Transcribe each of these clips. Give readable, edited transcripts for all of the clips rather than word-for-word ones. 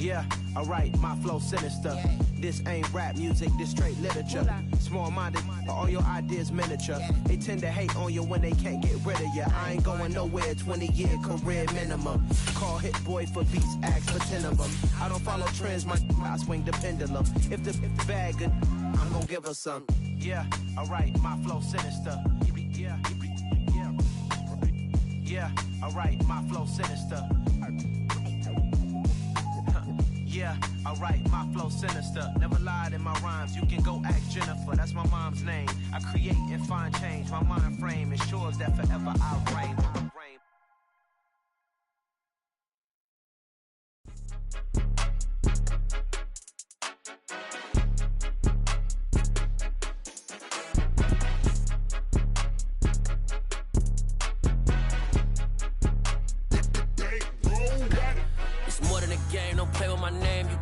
Yeah, alright, my flow sinister. This ain't rap music, this straight literature. Small-minded, all your ideas miniature. They tend to hate on you when they can't get rid of you. I ain't going nowhere, 20-year career minimum. Call Hit Boy for beats, ask for 10 of them. I don't follow trends, I swing the pendulum. If the bag good, I'm gonna give her some. Yeah, alright, my flow sinister. Yeah, alright, my flow sinister. Yeah, alright, my flow sinister. Never lied in my rhymes, you can go ask Jennifer. That's my mom's name. I create and find change. My mind frame ensures that forever I'll reign.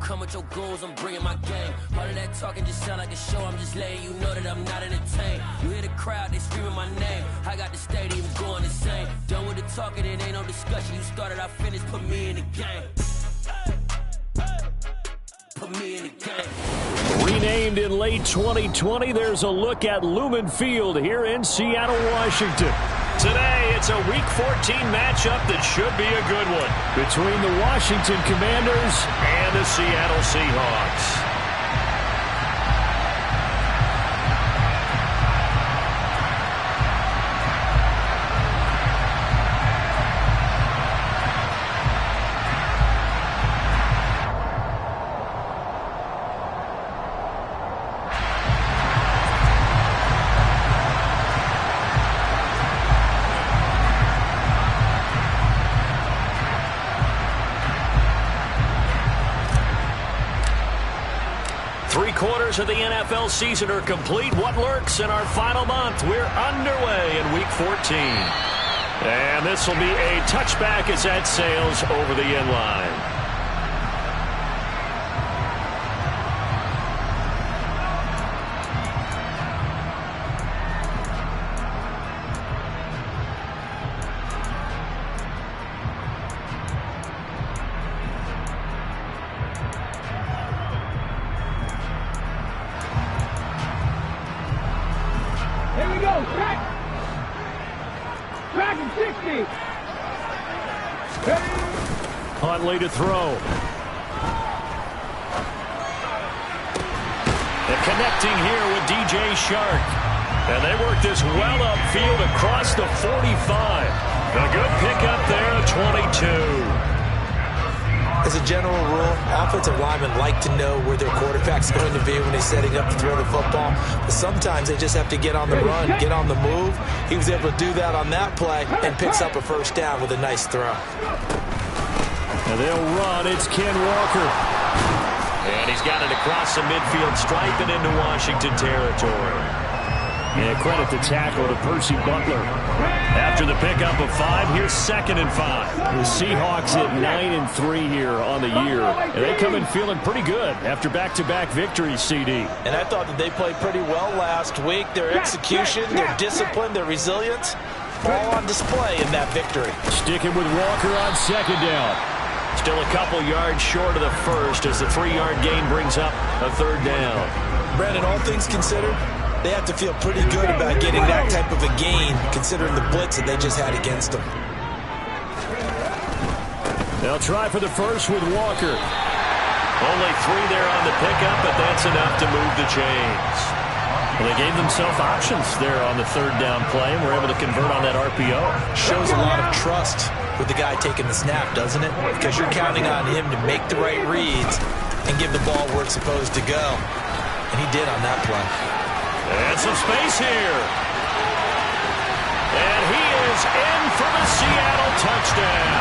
Come with your goons, I'm bringing my game. All of that talking just sound like a show. I'm just letting you know that I'm not entertained. You hear the crowd, they screaming my name. I got the stadium going insane. Done with the talking, it ain't no discussion. You started, I finished, put me in the game. Put me in the game. Renamed in late 2020, there's a look at Lumen Field here in Seattle, Washington. Today, it's a Week 14 matchup that should be a good one between the Washington Commanders and the Seattle Seahawks. Three-quarters of the NFL season are complete. What lurks in our final month? We're underway in Week 14. And this will be a touchback as that sails over the end line. Huntley to throw. And connecting here with DJ Shark. And they work this well upfield across the 45. A good pickup there at 22. As a general rule, offensive linemen like to know where their quarterback's going to be when they're setting up to throw the football. But sometimes they just have to get on the run, get on the move. He was able to do that on that play and picks up a first down with a nice throw. And they'll run. It's Ken Walker. And he's got it across the midfield stripe and into Washington territory. And credit the tackle to Percy Butler. After the pickup of 5, here's 2nd and 5. The Seahawks at 9-3 here on the year. And they come in feeling pretty good after back-to-back victories, CD. And I thought that they played pretty well last week. Their execution, their discipline, their resilience, all on display in that victory. Sticking with Walker on 2nd down. Still a couple yards short of the first as the 3-yard gain brings up a 3rd down. Brandon, all things considered, they have to feel pretty good about getting that type of a gain, considering the blitz that they just had against them. They'll try for the first with Walker. Only 3 there on the pickup, but that's enough to move the chains. Well, they gave themselves options there on the 3rd down play and were able to convert on that RPO. Shows a lot of trust with the guy taking the snap, doesn't it? Because you're counting on him to make the right reads and give the ball where it's supposed to go. And he did on that play. And some space here. And he is in for the Seattle touchdown.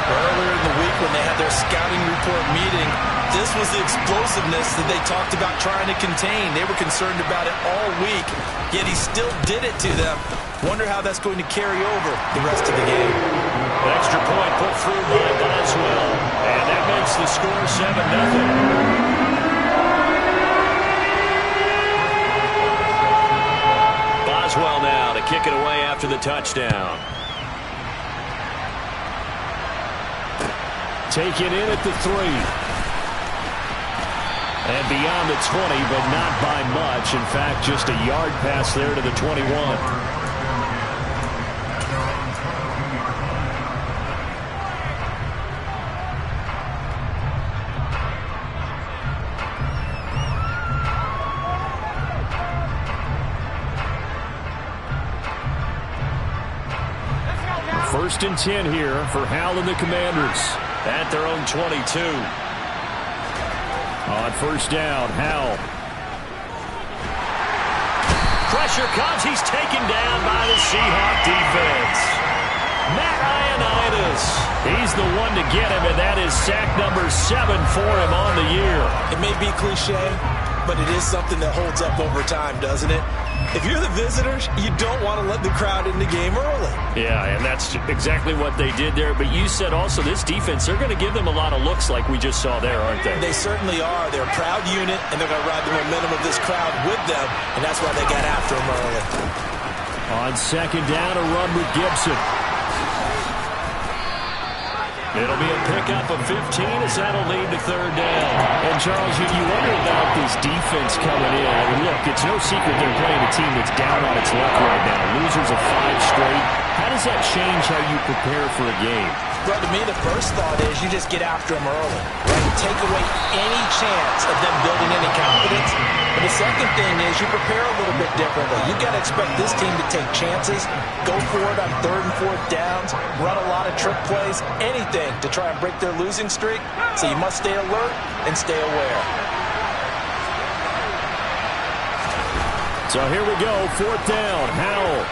Earlier in the week when they had their scouting report meeting, this was the explosiveness that they talked about trying to contain. They were concerned about it all week, yet he still did it to them. Wonder how that's going to carry over the rest of the game. Extra point put through by Boswell. And that makes the score 7-0. Boswell now to kick it away after the touchdown. Taken in at the 3. And beyond the 20, but not by much. In fact, just a yard pass there to the 21. First and 10 here for Hal and the Commanders at their own 22. On first down, Hal. Pressure comes. He's taken down by the Seahawk defense. Matt Ioannidis. He's the one to get him, and that is sack number 7 for him on the year. It may be cliche, but it is something that holds up over time, doesn't it? If you're the visitors, you don't want to let the crowd in the game early. Yeah, and that's exactly what they did there. But you said also this defense, they're going to give them a lot of looks like we just saw there, aren't they? They certainly are. They're a proud unit, and they're going to ride the momentum of this crowd with them, and that's why they got after them early. On second down, a run with Gibson. It'll be a pickup of 15 as that'll lead to third down. And, Charles, you wonder about this defense coming in. I mean, look, it's no secret they're playing a team that's down on its luck right now. Losers of 5 straight. How does that change how you prepare for a game? Well, to me, the first thought is you just get after them early, right? Take away any chance of them building any confidence. And the second thing is you prepare a little bit differently. You've got to expect this team to take chances, go for it on 3rd and 4th downs, run a lot of trick plays, anything to try and break their losing streak. So you must stay alert and stay aware. So here we go, 4th down, Howell.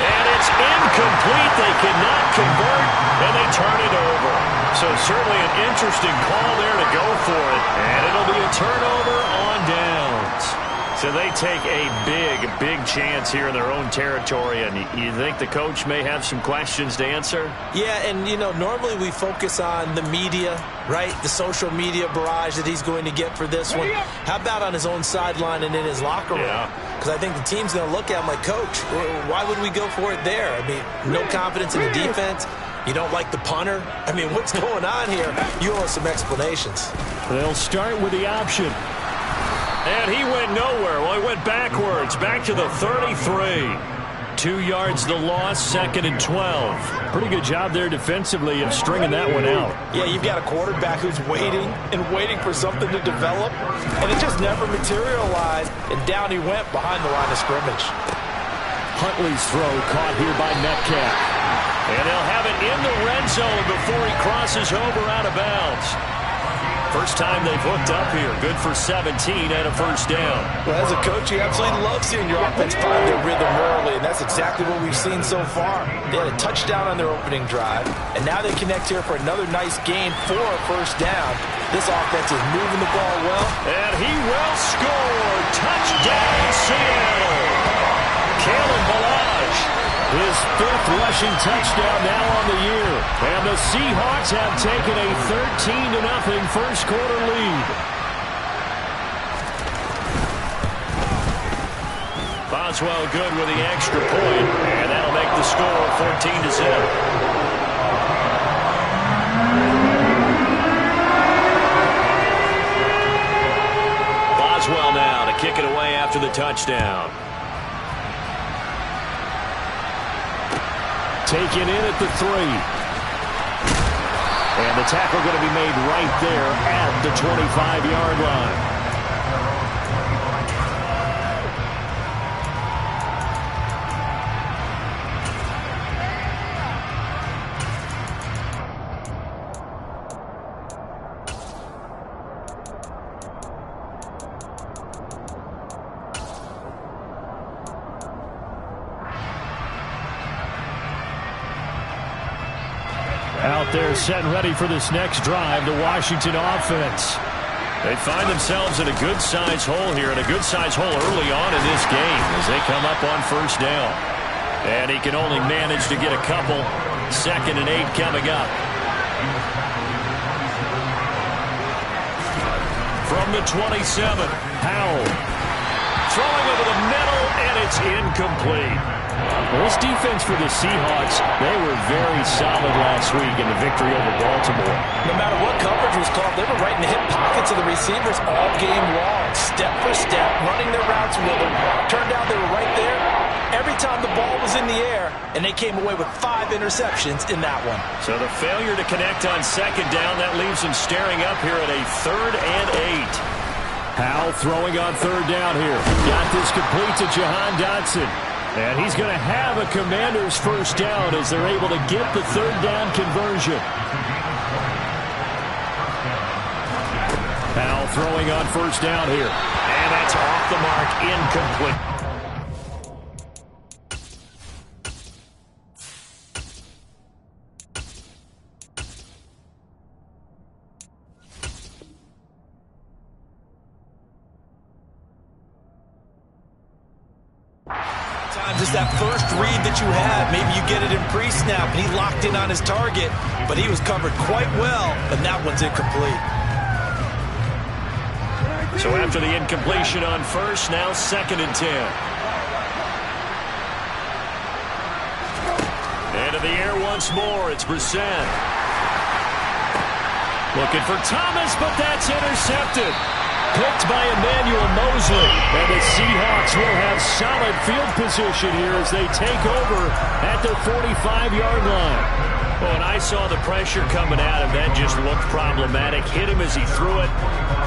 And it's incomplete. They cannot convert, and they turn it over. So certainly an interesting call there to go for it. And it'll be a turnover on downs. So they take a big chance here in their own territory. And you think the coach may have some questions to answer? Yeah, and, you know, normally we focus on the media, right? The social media barrage that he's going to get for this one. How about on his own sideline and in his locker room? Yeah. Because I think the team's going to look at him like, Coach, why would we go for it there? I mean, no confidence in the defense. You don't like the punter? I mean, what's going on here? You owe us some explanations. They'll start with the option. And he went nowhere. Well, he went backwards, back to the 33. 2 yards the loss, 2nd and 12. Pretty good job there defensively of stringing that one out. Yeah, you've got a quarterback who's waiting and waiting for something to develop, and it just never materialized, and down he went behind the line of scrimmage. Huntley's throw caught here by Metcalf. And they'll have it in the red zone before he crosses over out of bounds. First time they've hooked up here. Good for 17 and a first down. Well, as a coach, you absolutely love seeing your offense find their rhythm early, and that's exactly what we've seen so far. They had a touchdown on their opening drive, and now they connect here for another nice game for a first down. This offense is moving the ball well. And he will score. Touchdown, Seattle. Kalen Ballage, his 5th rushing touchdown now on the year. And the Seahawks have taken a 13-0 first quarter lead. Boswell good with the extra point, and that'll make the score 14-0. Boswell now to kick it away after the touchdown. Taken in at the 3. And the tackle going to be made right there at the 25-yard line. Out there set and ready for this next drive, the Washington offense. They find themselves in a good-sized hole here, and a good-sized hole early on in this game as they come up on first down. And he can only manage to get a couple. 2nd and 8 coming up. From the 27, Howell. Throwing over the middle, and it's incomplete. Well, this defense for the Seahawks, they were very solid last week in the victory over Baltimore. No matter what coverage was called, they were right in the hip pockets of the receivers all game long, step for step, running their routes with them. Turned out they were right there every time the ball was in the air, and they came away with 5 interceptions in that one. So the failure to connect on second down, that leaves them staring up here at a 3rd and 8. Howell throwing on 3rd down here. Got this complete to Jahan Dotson. And he's going to have a Commander's first down as they're able to get the 3rd down conversion. Howell throwing on 1st down here. And that's off the mark, incomplete. Just that first read that you had, maybe you get it in pre-snap, and he locked in on his target, but he was covered quite well, and that one's incomplete. So after the incompletion on 1st, now 2nd and 10. Into the air once more, it's Brissett. Looking for Thomas, but that's intercepted. Picked by Emmanuel Mosley. And the Seahawks will have solid field position here as they take over at the 45-yard line. Well, and I saw the pressure coming at him. That just looked problematic. Hit him as he threw it,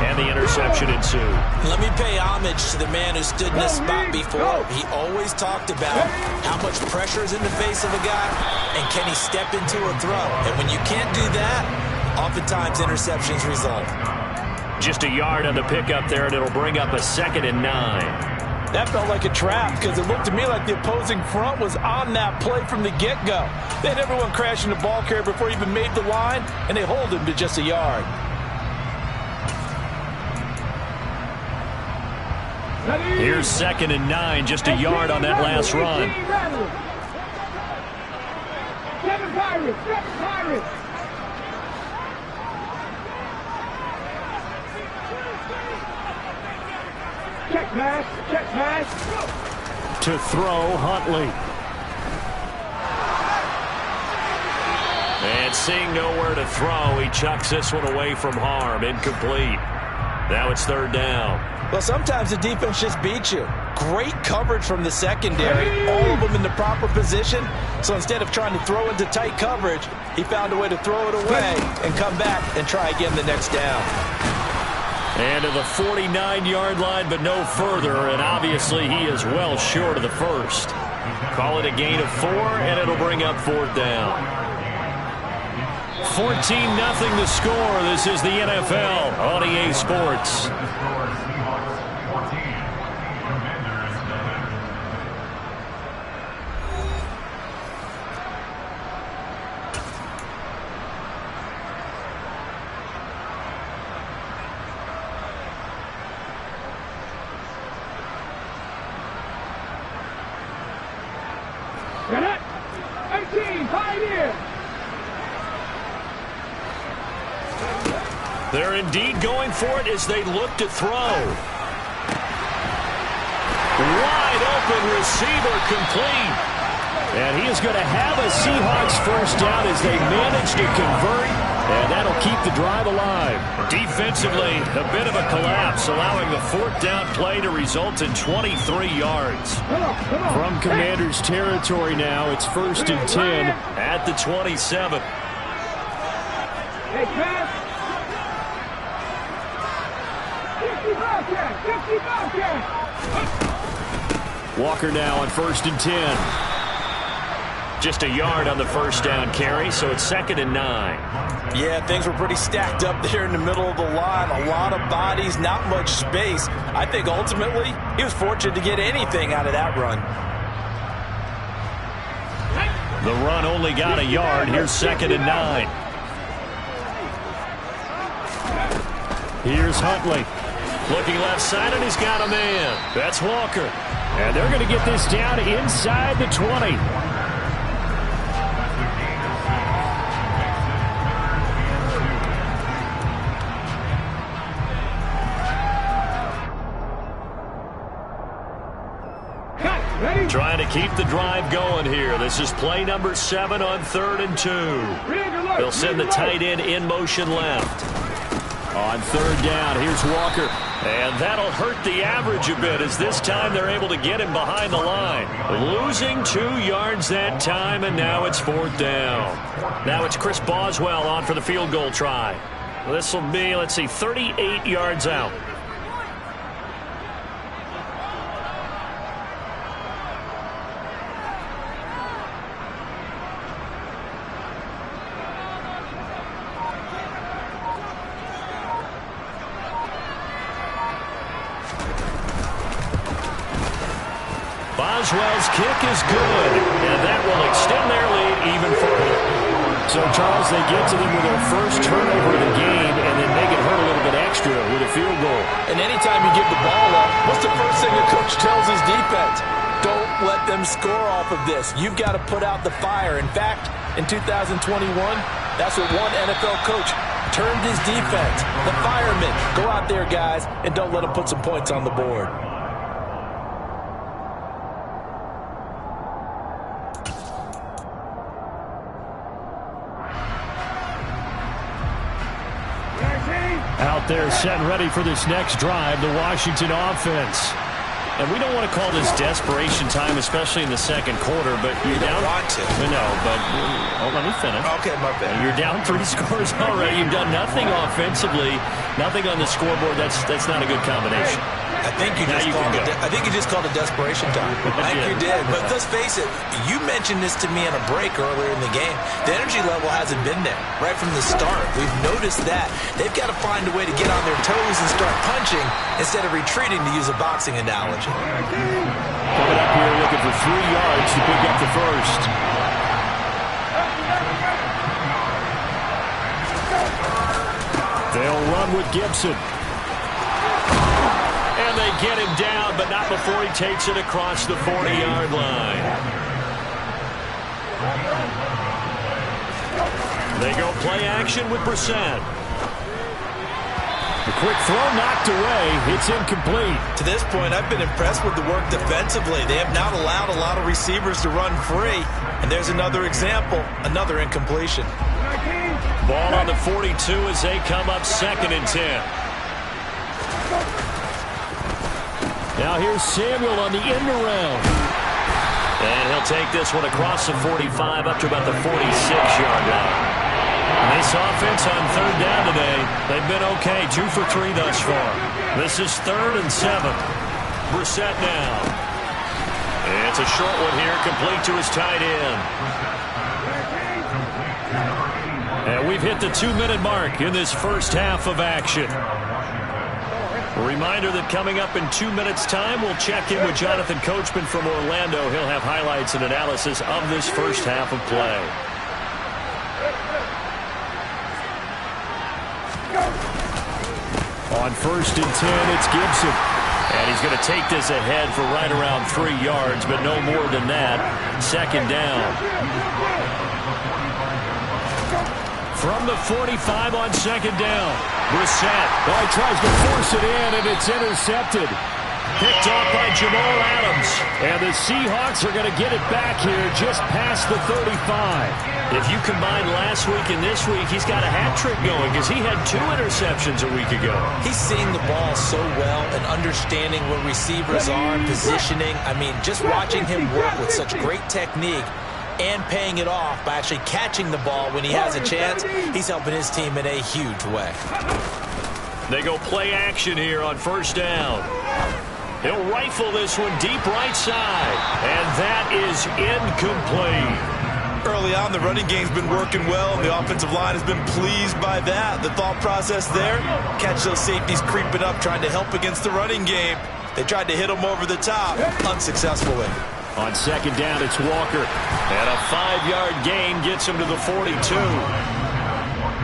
and the interception ensued. Let me pay homage to the man who stood in this spot before. He always talked about how much pressure is in the face of a guy, and can he step into a throw. And when you can't do that, oftentimes interceptions result. Just a yard on the pickup there, and it'll bring up a 2nd and 9. That felt like a trap because it looked to me like the opposing front was on that play from the get-go. They had everyone crashing the ball carrier before he even made the line, and they hold him to just a yard. Here's 2nd and 9, just a yard on that last run. Check pass, check pass. To throw, Huntley. And seeing nowhere to throw, he chucks this one away from harm. Incomplete. Now it's 3rd down. Well, sometimes the defense just beats you. Great coverage from the secondary, all of them in the proper position. So instead of trying to throw into tight coverage, he found a way to throw it away and come back and try again the next down. And to the 49-yard line, but no further, and obviously he is well short of the 1st. Call it a gain of 4, and it'll bring up 4th down. 14-0 the score. This is the NFL on EA Sports. They're indeed going for it as they look to throw. Wide open receiver complete. And he is going to have a Seahawks first down as they manage to convert. And that'll keep the drive alive. Defensively, a bit of a collapse, allowing the 4th down play to result in 23 yards. From Commander's territory now, it's 1st and 10 at the 27. Hey, pass. Walker now on 1st and 10. Just a yard on the 1st down carry, so it's 2nd and 9. Yeah, things were pretty stacked up there in the middle of the line. A lot of bodies, not much space. I think ultimately he was fortunate to get anything out of that run. The run only got a yard. Here's 2nd and 9. Here's Huntley. Looking left side, and he's got a man. That's Walker. And they're going to get this down inside the 20. Trying to keep the drive going here. This is play number 7 on 3rd and 2. They'll send the tight end in motion left. On 3rd down, here's Walker. And that'll hurt the average a bit as this time they're able to get him behind the line. Losing 2 yards that time, and now it's 4th down. Now it's Chris Boswell on for the field goal try. This will be, let's see, 38 yards out. Boswell's kick is good, and that will extend their lead even further. So, Charles, they get to them with their first turnover of the game, and then they get hurt a little bit extra with a field goal. And anytime you give the ball up, what's the first thing a coach tells his defense? Don't let them score off of this. You've got to put out the fire. In fact, in 2021, that's what one NFL coach termed his defense. The firemen. Go out there, guys, and don't let them put some points on the board. Out there set and ready for this next drive, the Washington offense. And we don't want to call this desperation time, especially in the second quarter, but you're down. Want to. No, but let me finish. Okay, my bad. You're down 3 scores already. You've done nothing offensively, nothing on the scoreboard. That's not a good combination. I think you just called it desperation time. I think you did. But let's face it, you mentioned this to me on a break earlier in the game. The energy level hasn't been there right from the start. We've noticed that. They've got to find a way to get on their toes and start punching instead of retreating, to use a boxing analogy. Coming up here looking for 3 yards to pick up the first. They'll run with Gibson. And they get him down, but not before he takes it across the 40-yard line. They go play action with Brissett. The quick throw knocked away. It's incomplete. To this point, I've been impressed with the work defensively. They have not allowed a lot of receivers to run free. And there's another example, another incompletion. Ball on the 42 as they come up 2nd and 10. Now here's Samuel on the end around. And he'll take this one across the 45 up to about the 46-yard line. And this offense on 3rd down today, they've been okay. 2 for 3 thus far. This is 3rd and 7. Brissett now. And it's a short one here, complete to his tight end. And we've hit the 2-minute mark in this first half of action. A reminder that coming up in 2 minutes' time, we'll check in with Jonathan Coachman from Orlando. He'll have highlights and analysis of this first half of play. On 1st and 10, it's Gibson. And he's going to take this ahead for right around 3 yards, but no more than that. 2nd down. From the 45 on 2nd down. Brissett. Oh, he tries to force it in, and it's intercepted. Picked off by Jamal Adams. And the Seahawks are going to get it back here just past the 35. If you combine last week and this week, he's got a hat trick going because he had 2 interceptions a week ago. He's seeing the ball so well and understanding where receivers are, positioning. I mean, just watching him work with such great technique and paying it off by actually catching the ball when he has a chance, he's helping his team in a huge way. They go play action here on 1st down. He'll rifle this one deep right side, and that is incomplete. Early on, the running game's been working well, and the offensive line has been pleased by that. The thought process there, catch those safeties creeping up, trying to help against the running game. They tried to hit him over the top, unsuccessfully. On 2nd down, it's Walker. And a 5-yard gain gets him to the 42.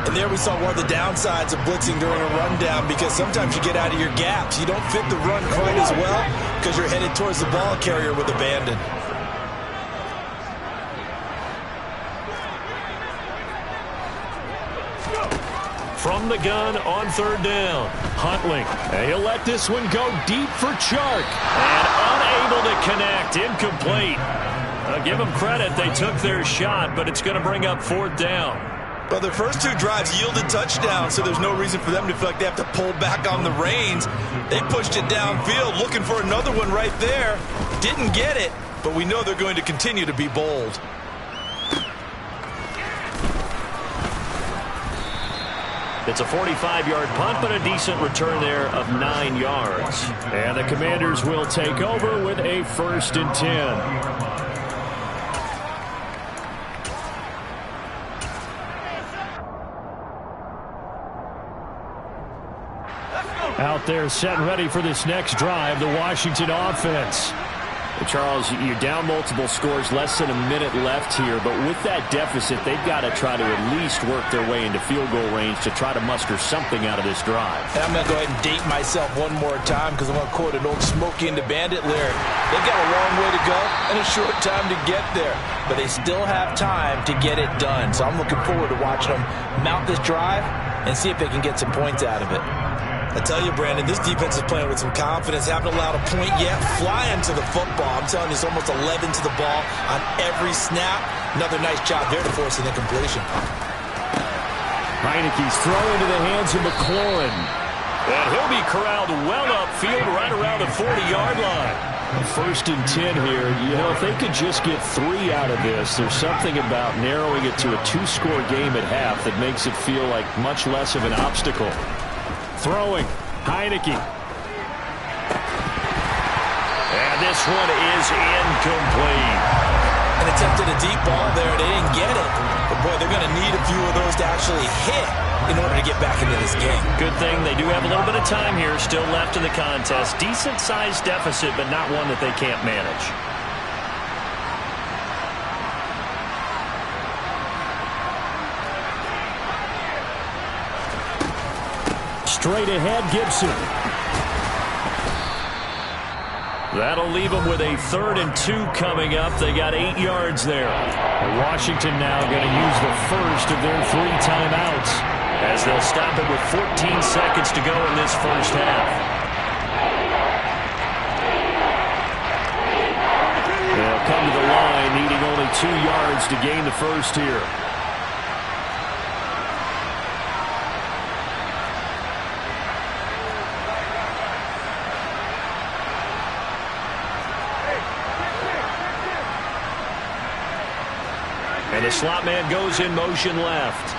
And there we saw one of the downsides of blitzing during a rundown, because sometimes you get out of your gaps. You don't fit the run quite as well because you're headed towards the ball carrier with abandon. From the gun on 3rd down, Huntley. And he'll let this one go deep for Chark. And Unable to connect. Incomplete. Give them credit. They took their shot, but it's going to bring up 4th down. Well, their first 2 drives yielded touchdowns, so there's no reason for them to feel like they have to pull back on the reins. They pushed it downfield, looking for another one right there. Didn't get it, but we know they're going to continue to be bold. It's a 45-yard punt, but a decent return there of 9 yards. And the Commanders will take over with a 1st and 10. Out there set and ready for this next drive, the Washington offense. Charles, you're down multiple scores, less than a minute left here, but with that deficit, they've got to try to at least work their way into field goal range to try to muster something out of this drive. And I'm going to go ahead and date myself one more time because I'm going to quote an old Smokey and the Bandit lyric. They've got a long way to go and a short time to get there, but they still have time to get it done. So I'm looking forward to watching them mount this drive and see if they can get some points out of it. I tell you, Brandon, this defense is playing with some confidence. Haven't allowed a point yet. Flying to the football. I'm telling you, it's almost 11 to the ball on every snap. Another nice job there to force an incompletion. Heineke's throw into the hands of McLaurin. And he'll be corralled well upfield right around the 40-yard line. 1st and 10 here. You know, if they could just get 3 out of this, there's something about narrowing it to a 2-score game at half that makes it feel like much less of an obstacle. Throwing, Heineke. And this one is incomplete. And attempted a deep ball there. They didn't get it. But, boy, they're going to need a few of those to actually hit in order to get back into this game. Good thing they do have a little bit of time here still left in the contest. Decent-sized deficit, but not one that they can't manage. Straight ahead, Gibson. That'll leave them with a 3rd and 2 coming up. They got 8 yards there. Washington now going to use the first of their 3 timeouts as they'll stop it with 14 seconds to go in this first half. They'll come to the line needing only 2 yards to gain the first here. And the slot man goes in motion left.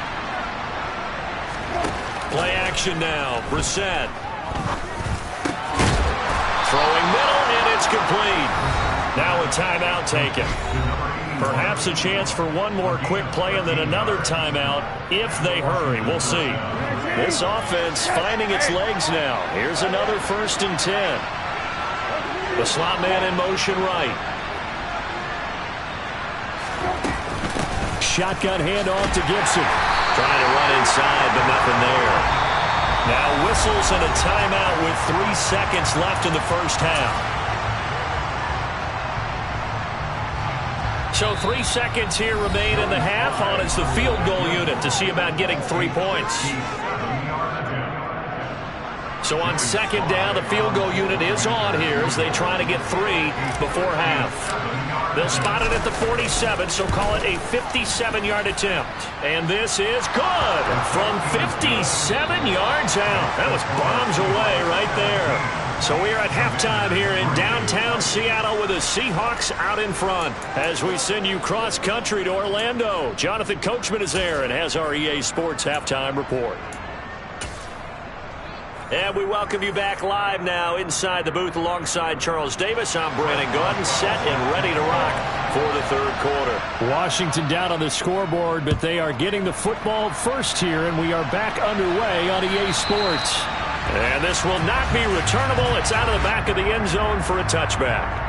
Play action now. Brissett. Throwing middle, and it's complete. Now a timeout taken. Perhaps a chance for one more quick play and then another timeout if they hurry. We'll see. This offense finding its legs now. Here's another 1st and 10. The slot man in motion right. Shotgun handoff to Gibson. Trying to run inside, but nothing there. Now whistles and a timeout with 3 seconds left in the first half. So 3 seconds here remain in the half on as the field goal unit to see about getting 3 points. So on 2nd down, the field goal unit is on here as they try to get 3 before half. They'll spot it at the 47, so call it a 57-yard attempt. And this is good from 57 yards out. That was bombs away right there. So we are at halftime here in downtown Seattle with the Seahawks out in front. As we send you cross-country to Orlando, Jonathan Coachman is there and has our EA Sports halftime report. And we welcome you back live now inside the booth alongside Charles Davis. I'm Brandon Gordon, set and ready to rock for the 3rd quarter. Washington down on the scoreboard, but they are getting the football first here, and we are back underway on EA Sports. And this will not be returnable. It's out of the back of the end zone for a touchback.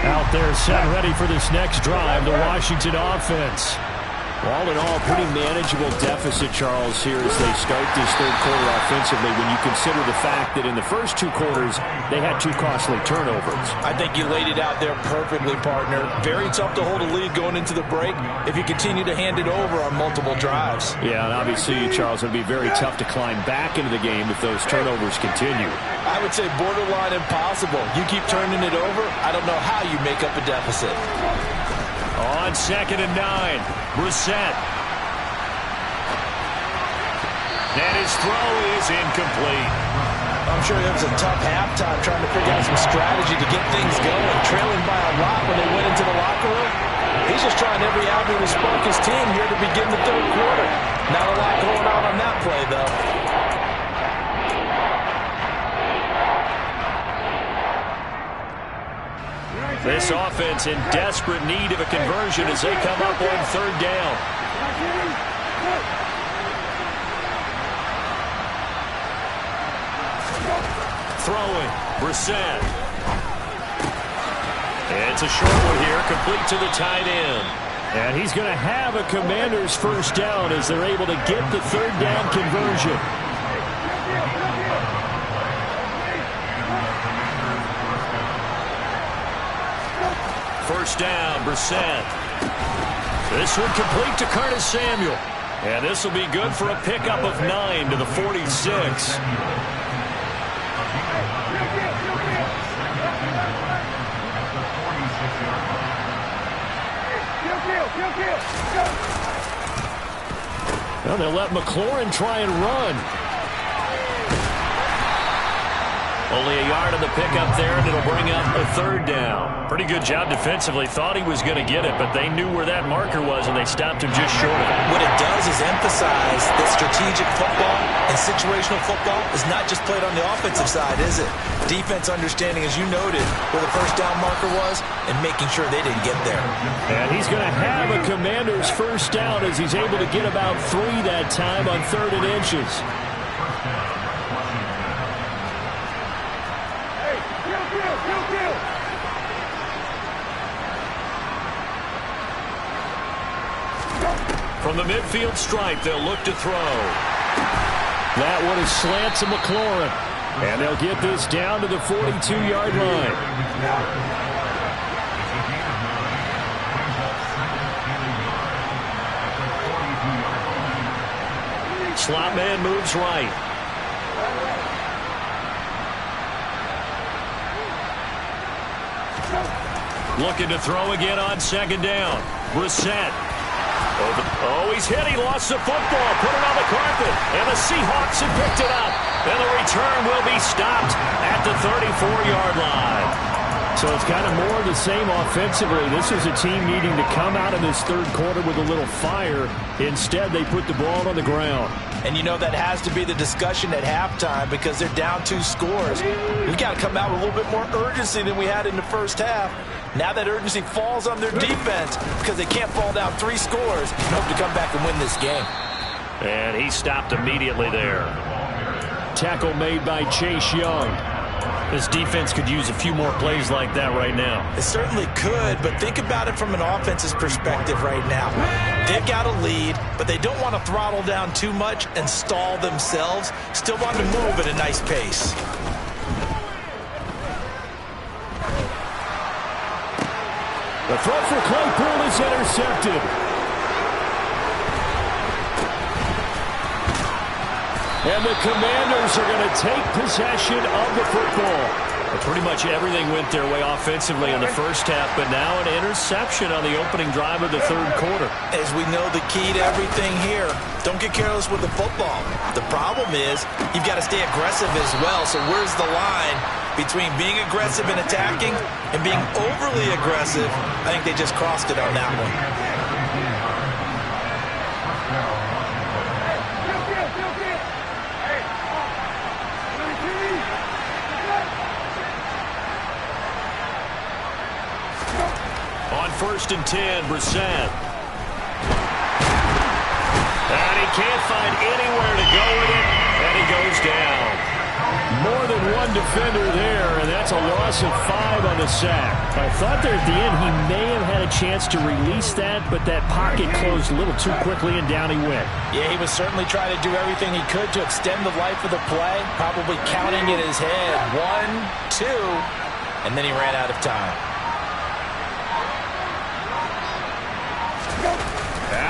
Out there set ready for this next drive, the Washington offense. All in all, pretty manageable deficit, Charles, here as they start this third quarter offensively when you consider the fact that in the first two quarters, they had two costly turnovers. I think you laid it out there perfectly, partner. Very tough to hold a lead going into the break if you continue to hand it over on multiple drives. Yeah, and obviously, Charles, it would be very tough to climb back into the game if those turnovers continue. I would say borderline impossible. You keep turning it over, I don't know how you make up a deficit. On 2nd and 9, Brissett. And his throw is incomplete. I'm sure it was a tough halftime trying to figure out some strategy to get things going, trailing by a lot when they went into the locker room. He's just trying every avenue to spark his team here to begin the third quarter. Not a lot going on that play, though. This offense in desperate need of a conversion as they come up on third down. Throwing, Brissett. It's a short one here, complete to the tight end. And he's going to have a Commanders first down as they're able to get the third down conversion. First down, Brissett. This one complete to Curtis Samuel. And this will be good for a pickup of 9 to the 46. Well, they'll let McLaurin try and run. Only a yard on the pickup there, and it'll bring up a third down. Pretty good job defensively. Thought he was going to get it, but they knew where that marker was, and they stopped him just short of it. What it does is emphasize that strategic football and situational football is not just played on the offensive side, is it? Defense understanding, as you noted, where the first down marker was and making sure they didn't get there. And he's going to have a Commander's first down as he's able to get about 3 that time on 3rd and inches. From the midfield stripe, they'll look to throw. That one is slant to McLaurin. And they'll get this down to the 42-yard line. Slot man moves right. Looking to throw again on 2nd down. Brissett. Oh, he's hit. He lost the football. Put it on the carpet. And the Seahawks have picked it up. And the return will be stopped at the 34-yard line. So it's kind of more of the same offensively. This is a team needing to come out of this third quarter with a little fire. Instead, they put the ball on the ground. And you know that has to be the discussion at halftime because they're down 2 scores. We've got to come out with a little bit more urgency than we had in the first half. Now that urgency falls on their defense because they can't fall down 3 scores and hope to come back and win this game. And he stopped immediately there. Tackle made by Chase Young. This defense could use a few more plays like that right now. It certainly could, but think about it from an offense's perspective right now. They've got a lead, but they don't want to throttle down too much and stall themselves. Still want to move at a nice pace. The throw for Claypool is intercepted. And the Commanders are going to take possession of the football. But pretty much everything went their way offensively in the first half, but now an interception on the opening drive of the third quarter. As we know, the key to everything here, don't get careless with the football. The problem is you've got to stay aggressive as well. So where's the line between being aggressive and attacking and being overly aggressive? I think they just crossed it on that one. On 1st and 10, Brissett. And he can't find anywhere to go with it, and he goes down. More than one defender there, and that That's a loss of 5 on the sack. I thought there at the end he may have had a chance to release that, but that pocket closed a little too quickly, and down he went. Yeah, he was certainly trying to do everything he could to extend the life of the play, probably counting in his head 1, 2, and then he ran out of time.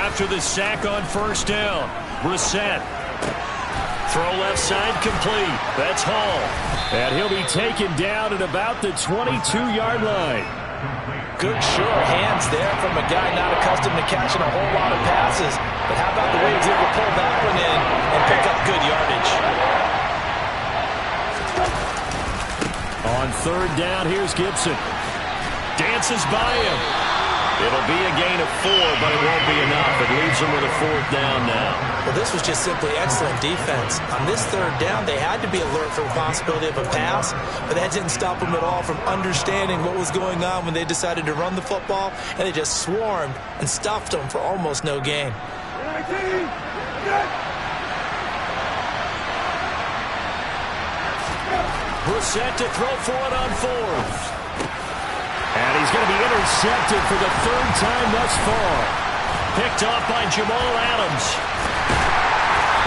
After the sack on first down, Brissett. Throw left side complete. That's Hall. And he'll be taken down at about the 22-yard line. Good sure hands there from a guy not accustomed to catching a whole lot of passes. But how about the way he was able to pull that one in and pick up good yardage? On third down, here's Gibson. Dances by him. It'll be a gain of 4, but it won't be enough. It leaves them with a 4th down now. Well, this was just simply excellent defense. On this third down, they had to be alert for the possibility of a pass, but that didn't stop them at all from understanding what was going on when they decided to run the football, and they just swarmed and stuffed them for almost no gain. Brissett to throw for it on 4th. And he's going to be intercepted for the 3rd time thus far. Picked off by Jamal Adams.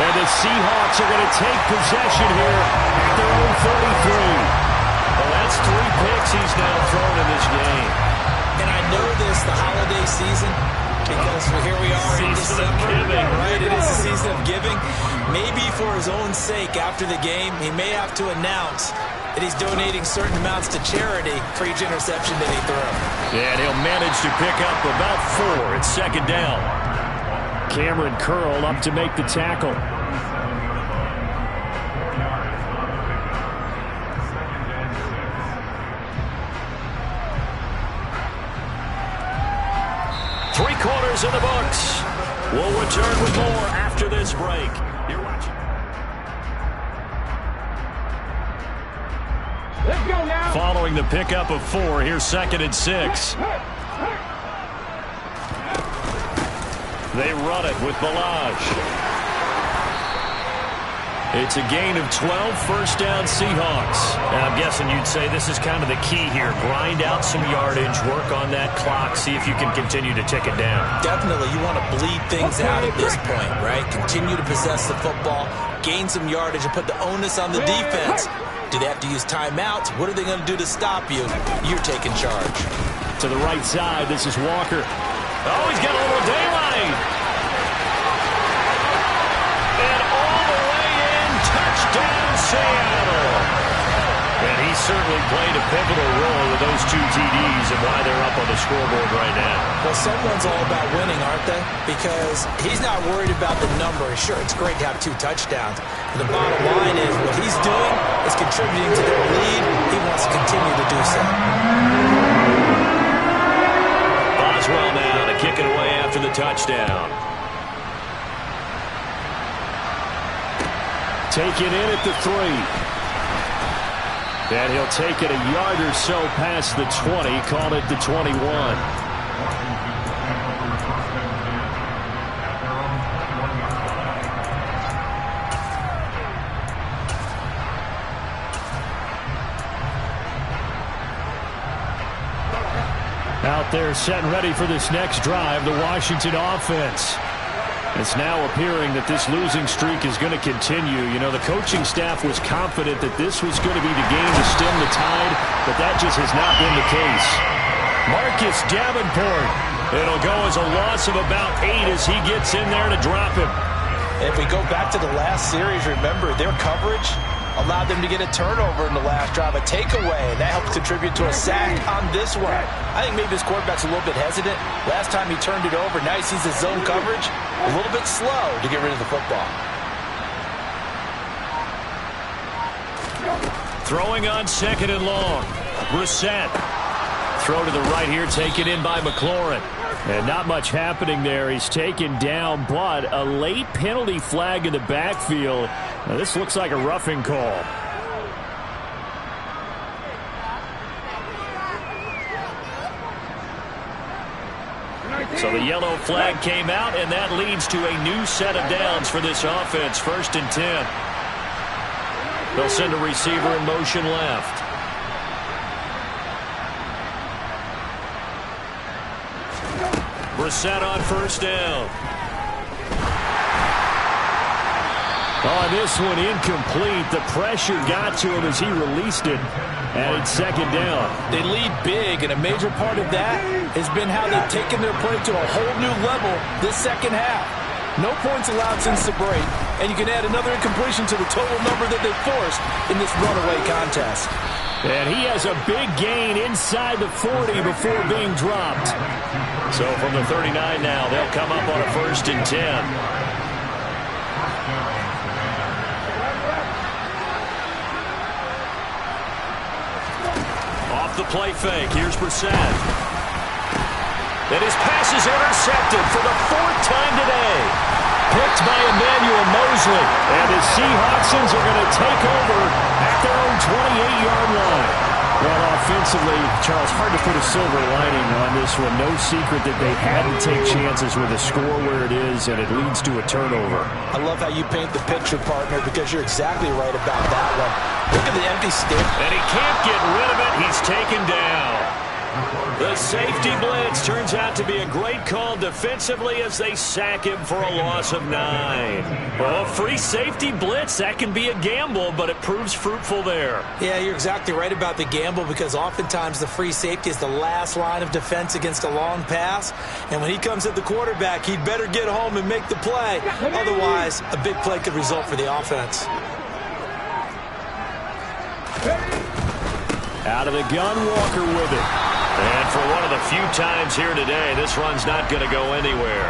And the Seahawks are going to take possession here at their own 33. Well, that's 3 picks he's now thrown in this game. And I know this, the holiday season, because here we are in December, right? It is the season of giving. Maybe for his own sake after the game, he may have to announce that he's donating certain amounts to charity for each interception that he throws. And he'll manage to pick up about 4 at 2nd down. Cameron Curl up to make the tackle. Three quarters in the books. We'll return with more after this break. You're watching. Let's go now. Following the pickup of 4, here's 2nd and 6. They run it with Balaj. It's a gain of 12, 1st down Seahawks. And I'm guessing you'd say this is kind of the key here. Grind out some yardage, work on that clock, see if you can continue to tick it down. Definitely, you want to bleed things out at this point, right? Continue to possess the football, gain some yardage, and put the onus on the defense. Do they have to use timeouts? What are they going to do to stop you? You're taking charge. To the right side, this is Walker. Oh, he's got a little daylight. And all the way in, touchdown Seattle. And he certainly played a pivotal role with those 2 TDs and why they're up on the scoreboard right now. Well, someone's all about winning, aren't they? Because he's not worried about the number. Sure, it's great to have 2 touchdowns. But the bottom line is what he's doing is contributing to their lead. He wants to continue to do so. Boswell now to kick it away after the touchdown. Take it in at the 3. And he'll take it a yard or so past the 20, call it the 21. Out there set and ready for this next drive, the Washington offense. It's now appearing that this losing streak is going to continue. You know, the coaching staff was confident that this was going to be the game to stem the tide, but that just has not been the case. Marcus Davenport. It'll go as a loss of about 8 as he gets in there to drop him. If we go back to the last series, remember, their coverage allowed them to get a turnover in the last drive, a takeaway. That helped contribute to a sack on this one. I think maybe this quarterback's a little bit hesitant. Last time he turned it over, now he sees his zone coverage. A little bit slow to get rid of the football. Throwing on 2nd and long. Brissett. Throw to the right here, taken in by McLaurin. And not much happening there. He's taken down, but a late penalty flag in the backfield. Now, this looks like a roughing call. So the yellow flag came out, and that leads to a new set of downs for this offense. 1st and 10. They'll send a receiver in motion left. Brissett on first down. On this one, incomplete. The pressure got to him as he released it. And it's second down. They lead big, and a major part of that has been how they've taken their play to a whole new level this second half. No points allowed since the break, and you can add another incompletion to the total number that they forced in this runaway contest. And he has a big gain inside the 40 before being dropped. So from the 39 now, they'll come up on a 1st and 10. The play fake. Here's Brissett. And his pass is intercepted for the 4th time today. Picked by Emmanuel Mosley. And the Seahawksons are going to take over at their own 28-yard line. Well, offensively, Charles, hard to put a silver lining on this one. No secret that they had to take chances with a score where it is, and it leads to a turnover. I love how you paint the picture, partner, because you're exactly right about that one. Look at the empty stick. And he can't get rid of it. He's taken down. The safety blitz turns out to be a great call defensively as they sack him for a loss of 9. Well, free safety blitz, that can be a gamble, but it proves fruitful there. Yeah, you're exactly right about the gamble because oftentimes the free safety is the last line of defense against a long pass. And when he comes at the quarterback, he'd better get home and make the play. Otherwise, a big play could result for the offense. Out of the gun, Walker with it. And for one of the few times here today, this run's not going to go anywhere.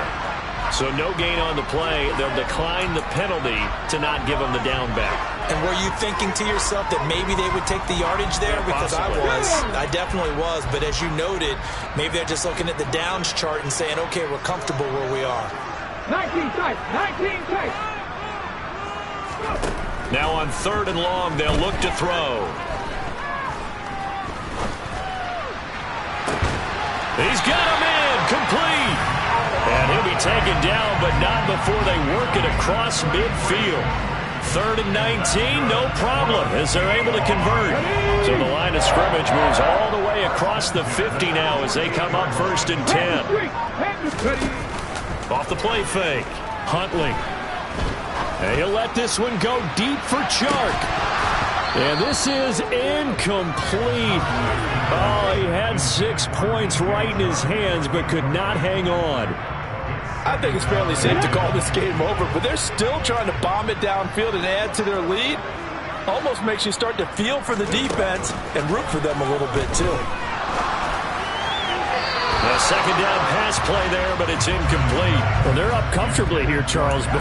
So no gain on the play. They'll decline the penalty to not give him the down back. And were you thinking to yourself that maybe they would take the yardage there? Because I definitely was. But as you noted, maybe they're just looking at the downs chart and saying, okay, we're comfortable where we are. 19 tight, 19 tight. Now on 3rd and long, they'll look to throw. He's got him in, complete. And he'll be taken down, but not before they work it across midfield. 3rd and 19, no problem, as they're able to convert. So the line of scrimmage moves all the way across the 50 now as they come up 1st and 10. Off the play fake, Huntley. And he'll let this one go deep for Chark. And this is incomplete. Oh, he had 6 points right in his hands, but could not hang on. I think it's fairly safe to call this game over, but they're still trying to bomb it downfield and add to their lead. Almost makes you start to feel for the defense and root for them a little bit, too. A 2nd down pass play there, but it's incomplete. Well, they're up comfortably here, Charles, but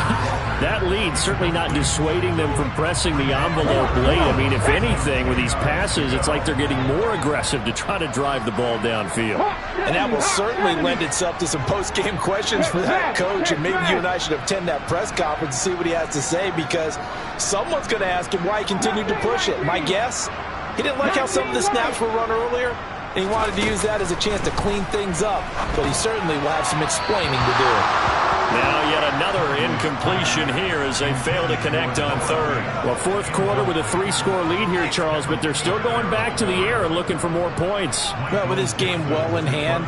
that lead certainly not dissuading them from pressing the envelope late. I mean, if anything, with these passes, it's like they're getting more aggressive to try to drive the ball downfield. And that will certainly lend itself to some post-game questions for that coach, and maybe you and I should attend that press conference and see what he has to say, because someone's going to ask him why he continued to push it. My guess, he didn't like how some of the snaps were run earlier. And he wanted to use that as a chance to clean things up, but he certainly will have some explaining to do. Now yet another incompletion here as they fail to connect on 3rd. Well, 4th quarter with a 3-score lead here, Charles, but they're still going back to the air and looking for more points. Well, with this game well in hand,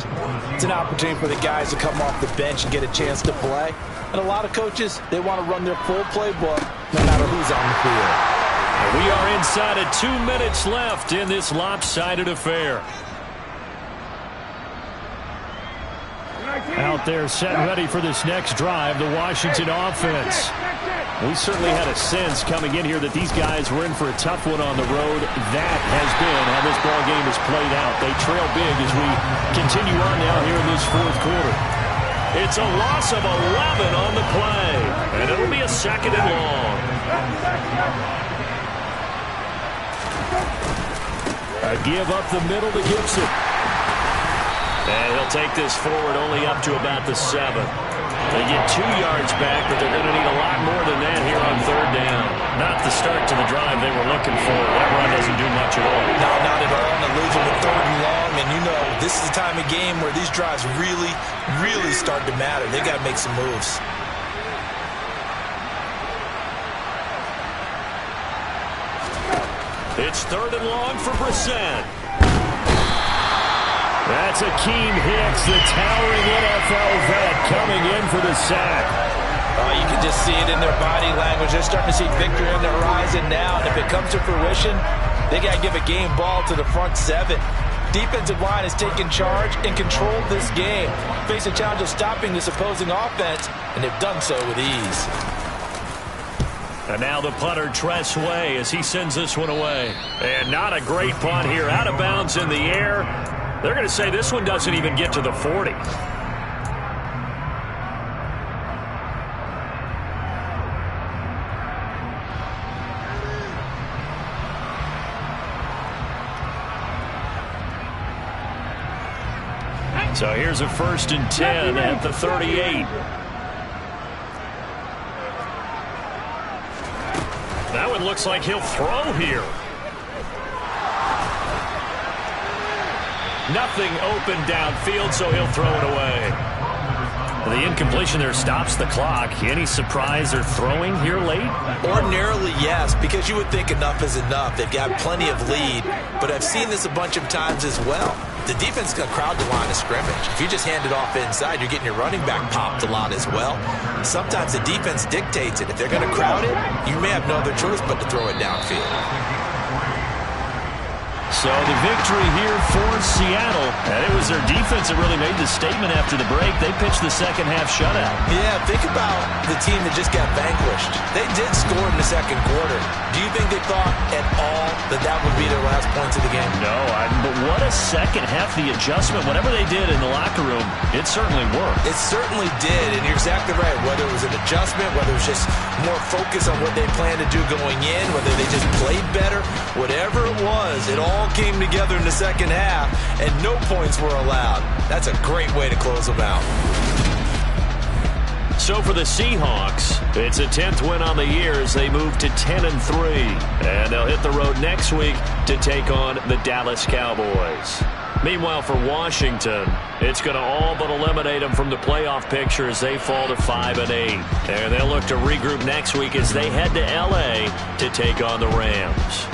it's an opportunity for the guys to come off the bench and get a chance to play. And a lot of coaches, they want to run their full playbook no matter who's on the field. We are inside of 2 minutes left in this lopsided affair. Out there set ready for this next drive, the Washington offense. We certainly had a sense coming in here that these guys were in for a tough one on the road. That has been how this ball game has played out. They trail big as we continue on now here in this 4th quarter. It's a loss of 11 on the play, and it'll be a 2nd and long. A give up the middle to Gibson. And he'll take this forward only up to about the 7. They get 2 yards back, but they're going to need a lot more than that here on 3rd down. Not the start to the drive they were looking for. That run doesn't do much at all. No, not at all. And it leaves them with 3rd and long. And you know, this is the time of game where these drives really, really start to matter. They got to make some moves. It's 3rd and long for Brissett. That's Akeem Hicks, the towering NFL vet, coming in for the sack. Oh, you can just see it in their body language. They're starting to see victory on the horizon now. And if it comes to fruition, they got to give a game ball to the front seven. Defensive line has taken charge and controlled this game. Face a challenge of stopping this opposing offense, and they've done so with ease. And now the punter, Tress Way, as he sends this one away. And not a great punt here. Out of bounds in the air. They're going to say this one doesn't even get to the 40. So here's a 1st and 10 at the 38. That one looks like he'll throw here. Nothing open downfield, so he'll throw it away. The incompletion there stops the clock. Any surprise they're throwing here late? Ordinarily, yes, because you would think enough is enough. They've got plenty of lead, but I've seen this a bunch of times as well. The defense is going to crowd the line of scrimmage. If you just hand it off inside, you're getting your running back popped a lot as well. Sometimes the defense dictates it. If they're going to crowd it, you may have no other choice but to throw it downfield. So the victory here for Seattle. And it was their defense that really made the statement after the break. They pitched the second half shutout. Yeah, think about the team that just got vanquished. They did score in the second quarter. Do you think they thought at all that that would be their last points of the game? No, but what a second half. The adjustment, whatever they did in the locker room, it certainly worked. It certainly did, and you're exactly right. Whether it was an adjustment, whether it was just more focus on what they planned to do going in, whether they just played better, whatever it was, it all came together in the second half, and no points were allowed. That's a great way to close them out. So for the Seahawks, it's a 10th win on the year as they move to 10-3. And they'll hit the road next week to take on the Dallas Cowboys. Meanwhile, for Washington, it's going to all but eliminate them from the playoff picture as they fall to 5-8. And they'll look to regroup next week as they head to L.A. to take on the Rams.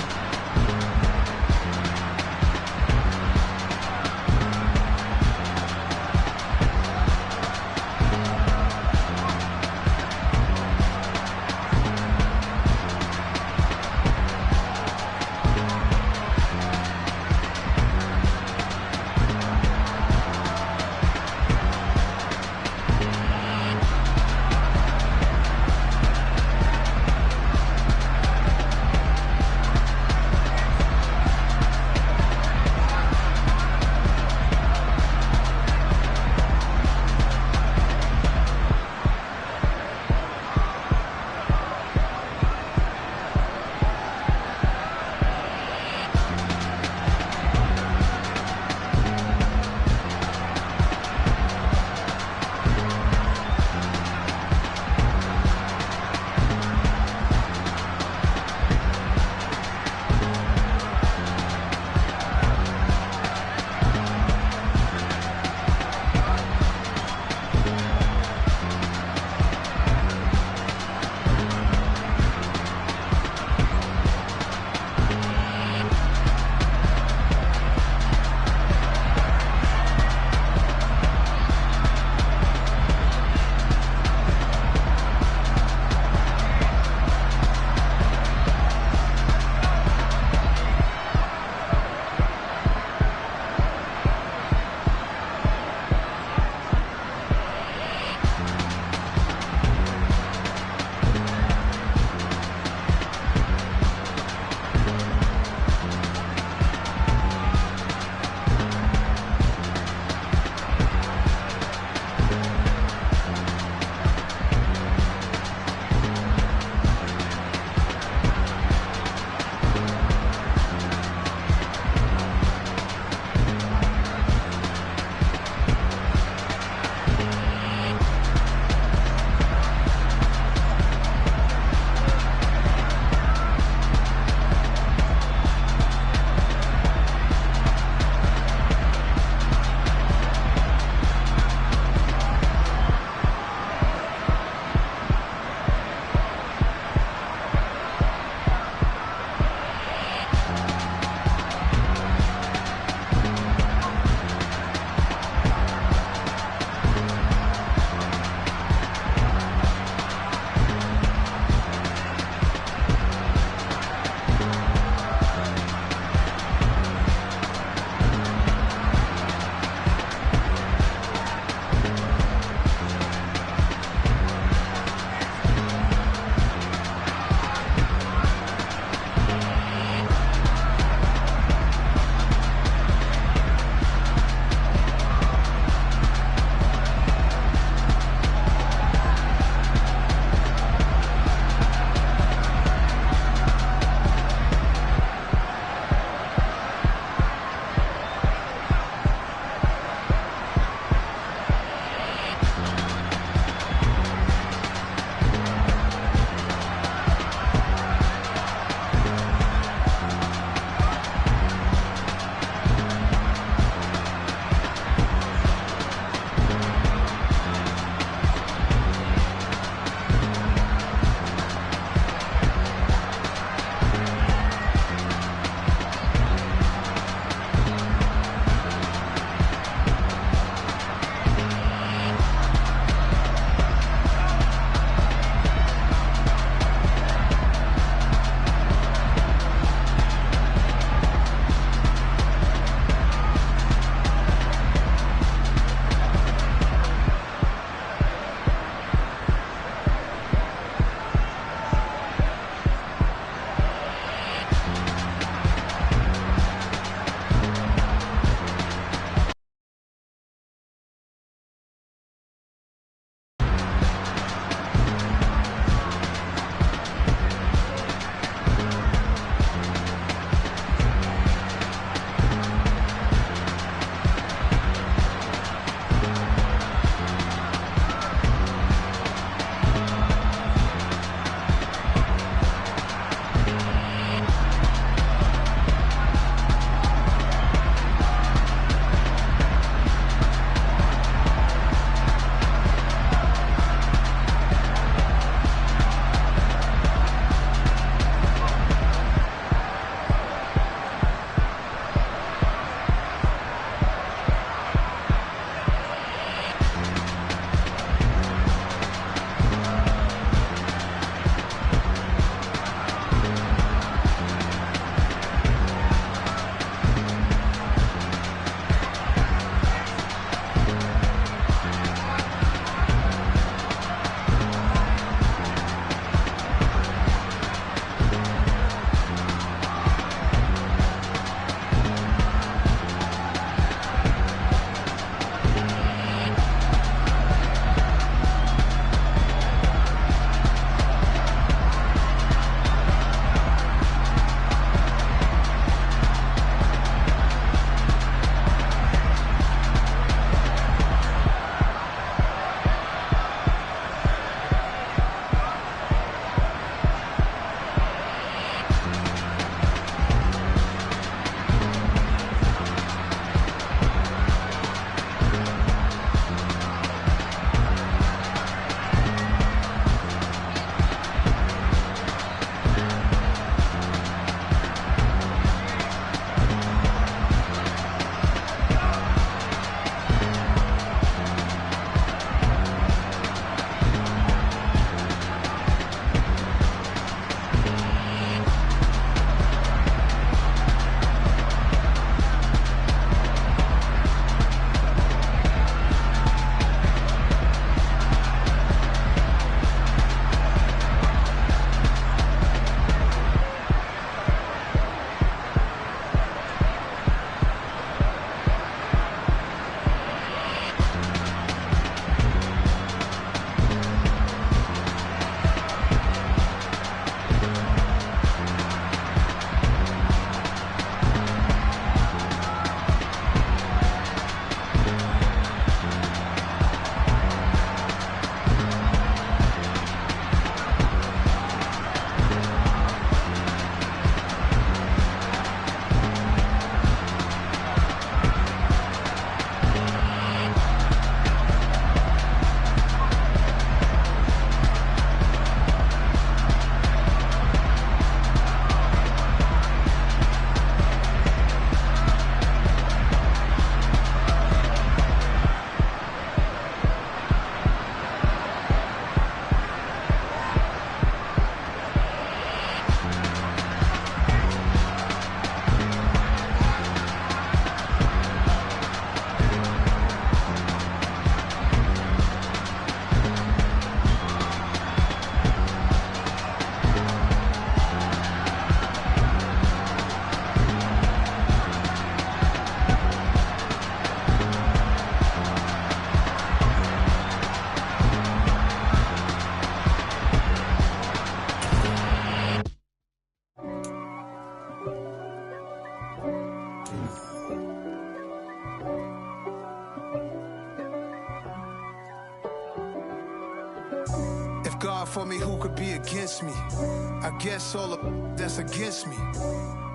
for me, who could be against me? I guess all the that's against me.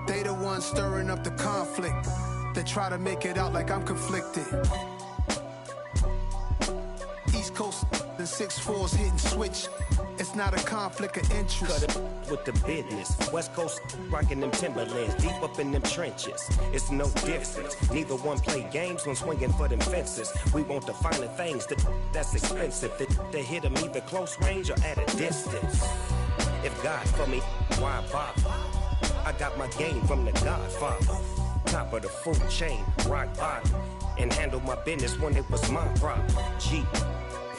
They the ones stirring up the conflict. They try to make it out like I'm conflicted. East Coast and 6'4's hitting switch. It's not a conflict of interest. Cut it with the business. West Coast rocking them Timberlands, deep up in them trenches. It's no difference. Neither one play games when swinging for them fences. We want the finer things that's expensive. That hit them either close range or at a distance. If God for me, why bother? I got my game from the Godfather. Top of the food chain, rock bottom. And handle my business when it was my problem. G.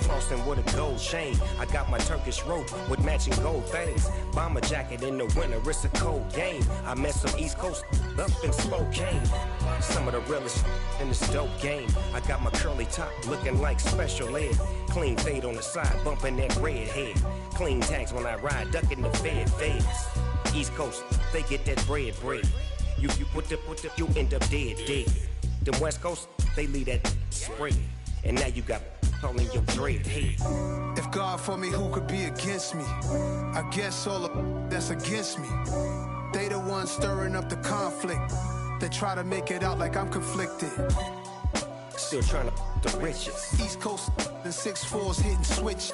Flossing with a gold chain. I got my Turkish rope with matching gold things. Bomber jacket in the winter, it's a cold game. I met some East Coast up in Spokane. Some of the realest in this dope game. I got my curly top looking like special ed. Clean fade on the side, bumping that red head. Clean tags when I ride, ducking the feds. East Coast, they get that bread. You you end up dead. Them West Coast, they leave that spread. And now you got all in your dread head. If God for me, who could be against me? I guess all the that's against me. They the ones stirring up the conflict. They try to make it out like I'm conflicted. Still trying to the riches. East Coast and 6'4's hitting switch.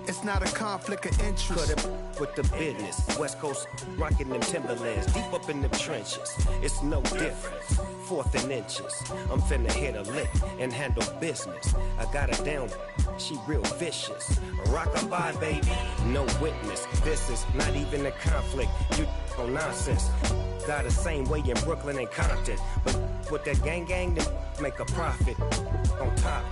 It's not a conflict of interest. Cut it with the business. West Coast rocking them Timberlands, deep up in them trenches. It's no difference. 4th and inches. I'm finna hit a lick and handle business. I got her down, she real vicious. Rock-a-bye, baby, no witness. This is not even a conflict. You on nonsense. Got the same way in Brooklyn and Compton. But with that gang, then make a profit. On top,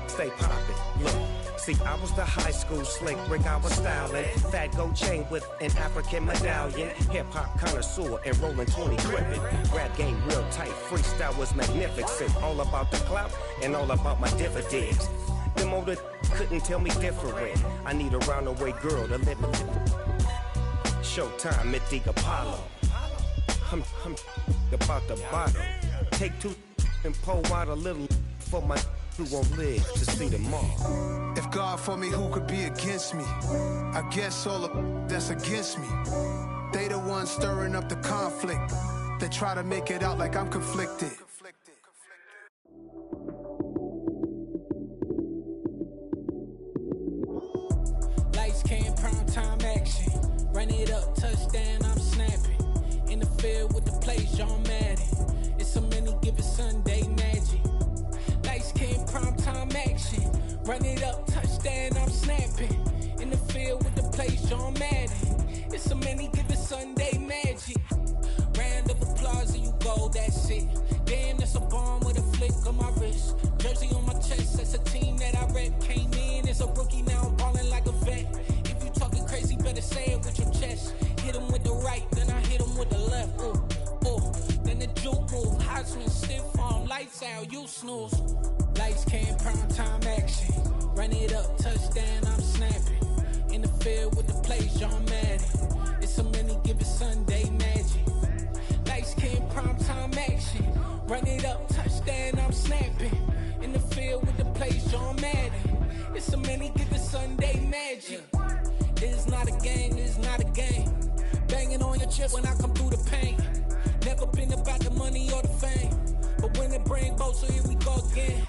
stay poppin'. Look. See, I was the high school slick Rick, I was styling. Fat gold chain with an African medallion. Hip-hop connoisseur and rolling 20 gripping. Rap game real tight, freestyle was magnificent. All about the clout and all about my dividends. Them older couldn't tell me different. I need a roundaway girl to live with. Showtime at the Apollo. I'm about the bottom. Take 2 and pour out a little for my who won't live to see tomorrow. If God for me, who could be against me? I guess all the that's against me. They the ones stirring up the conflict. They try to make it out like I'm conflicted. Lights came, prime time action. Run it up, touchdown, I'm snapping. In the field with the plays, John Madden. It's so many given Sunday magic. Lights came, prime time action. Run it up, touchdown, I'm snapping. In the field with the plays, John Madden. It's so many given Sunday magic. Round of applause and you go, that's it. Damn, that's a bomb with a flick on my wrist. Jersey on my chest, that's a team that I rep. Came in as a rookie, now I'm ballin' like a vet. If you talking crazy, better say it with your chest. Hit him with the right, then I hit him with the left. Then the juke move, Heisman stiff arm, lights out, you snooze. Lights came, prime time action. Run it up, touchdown, I'm snapping. In the field with the plays, John Madden. It's so many given Sunday magic. Lights came, prime time action. Run it up, touchdown, I'm snapping. In the field with the plays, John Madden. It's so many given Sunday magic. This is not a game, this is not a game. Banging on your chest when I come through the paint. Never been about the money or the fame. But when it bring both, so here we go again.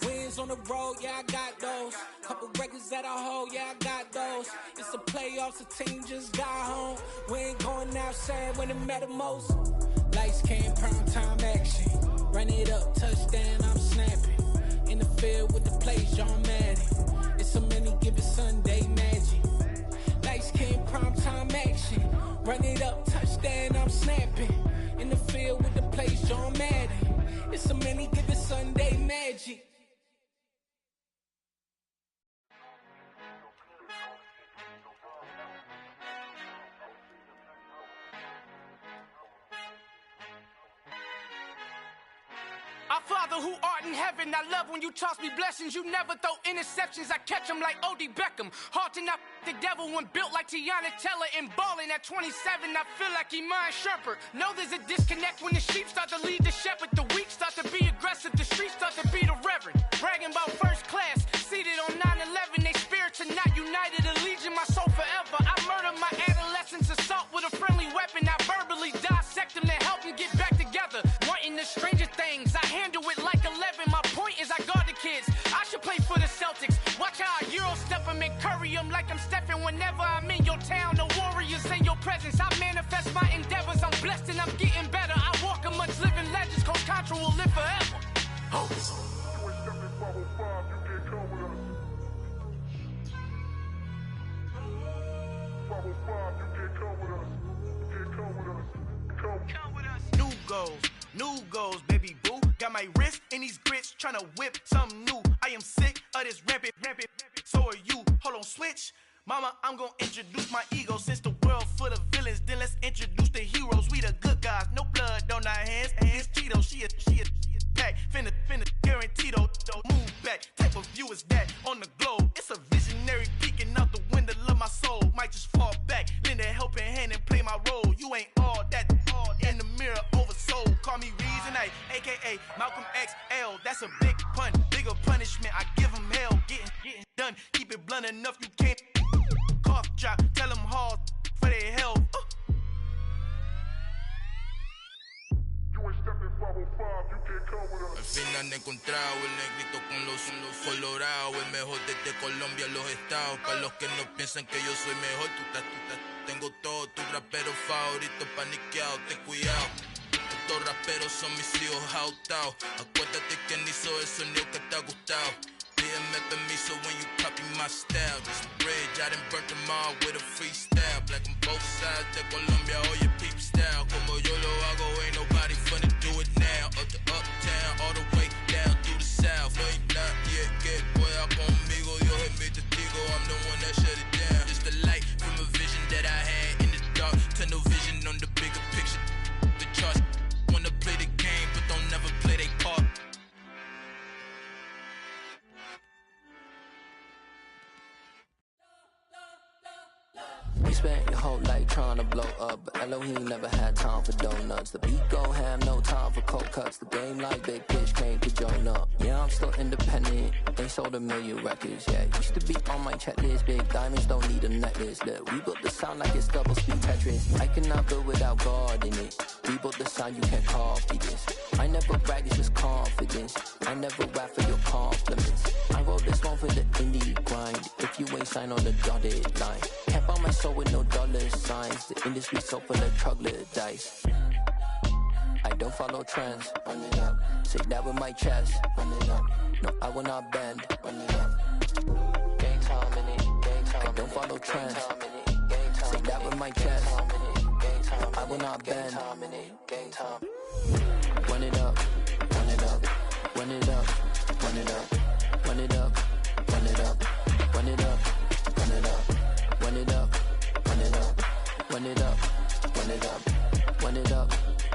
Wins on the road, yeah, I got those. Couple records that I hold, yeah, I got those. It's the playoffs, the team just got home. We ain't going outside when it matter most. Lights came, prime time action. Run it up, touchdown, I'm snapping. In the field with the plays, John Madden. It's so many given Sunday magic. Lights came, prime time action. Run it up, touchdown, I'm snapping. In the field with the plays, John Madden. It's so many given Sunday magic. Our Father who art in heaven, I love when you toss me blessings. You never throw interceptions, I catch them like O.D. Beckham. Hard to not the devil when built like Tiana Teller. And balling at 27, I feel like Iman Shumpert. Know there's a disconnect when the sheep start to lead the shepherd. The weak start to be aggressive, the streets start to be the reverend. Bragging about first class, seated on 9/11. They spirits are not united, a legion, my soul forever. New goals, baby boo. Got my wrist in these grits, tryna whip something new. I am sick of this rampant. So are you. Hold on, switch. Mama, I'm gonna introduce my ego. Since the world full of villains, then let's introduce the heroes. We the good guys, no blood on our hands. Hands Cheeto, she a pack. Finna, guaranteed don't move back. Type of view is that on the globe? It's a visionary peeking out the window of my soul. Might just fall back, lend a helping hand and play my role. You ain't all that in the mirror oversold. Call me Reason A, aka Malcolm XL. That's a big pun, bigger punishment. I give him hell, getting done. Keep it blunt enough, you can't cough drop. Tell them hard for their health. Al final he encontrado el negrito con los colorados, el mejor desde Colombia a los estados. Para los que no piensan que yo soy mejor, tengo todo, tus raperos favoritos paniqueados, ten cuidado. Estos raperos son mis hijos jautados. Acuérdate quién hizo el sonido que te ha gustado. Pídeme permiso when you copy my style. Just a bridge, I done burnt them all with a freestyle. Black on both sides de Colombia, oye peep style. Como yo lo hago, ain't nobody finna do it now. Up to uptown, all the way down through the south. No ain't not yet, que pueda conmigo. Dios es mi testigo, I'm the one that shut it down. Just a light from a vision that I had in the dark. Tunnel vision on the bigger picture. The charts wanna play the game, but don't never play their part. You spent your whole life trying to blow up, but Elohim never had time for donuts. The beat go ham, no time for cold cuts. The game like Big Pitch came to join up. Yeah, I'm still independent, ain't sold 1 million records yet. Used to be on my checklist, big diamonds don't need a necklace. Look, we built the sound like it's double speed Tetris. I cannot build without God in it. We built the sound, you can't copy this. I never brag, it's just confidence. I never rap for your compliments. I wrote this one for the indie grind. If you ain't signed on the dotted line, can't buy my soul with no dollar signs. The industry so full of troglodytes. I don't follow trends. Run it up. Say that with my chest. Run it up. No, I will not bend. Run it up. Gang time in it. Gang time. I don't follow trends. Say that with my chest. I will not bend. Gang time. Run it up. Run it up. Run it up. Run it up. Run it up. Run it up. Run it up. Run it up. Run it up. Run it up. Run it up. Run it up. Run it up.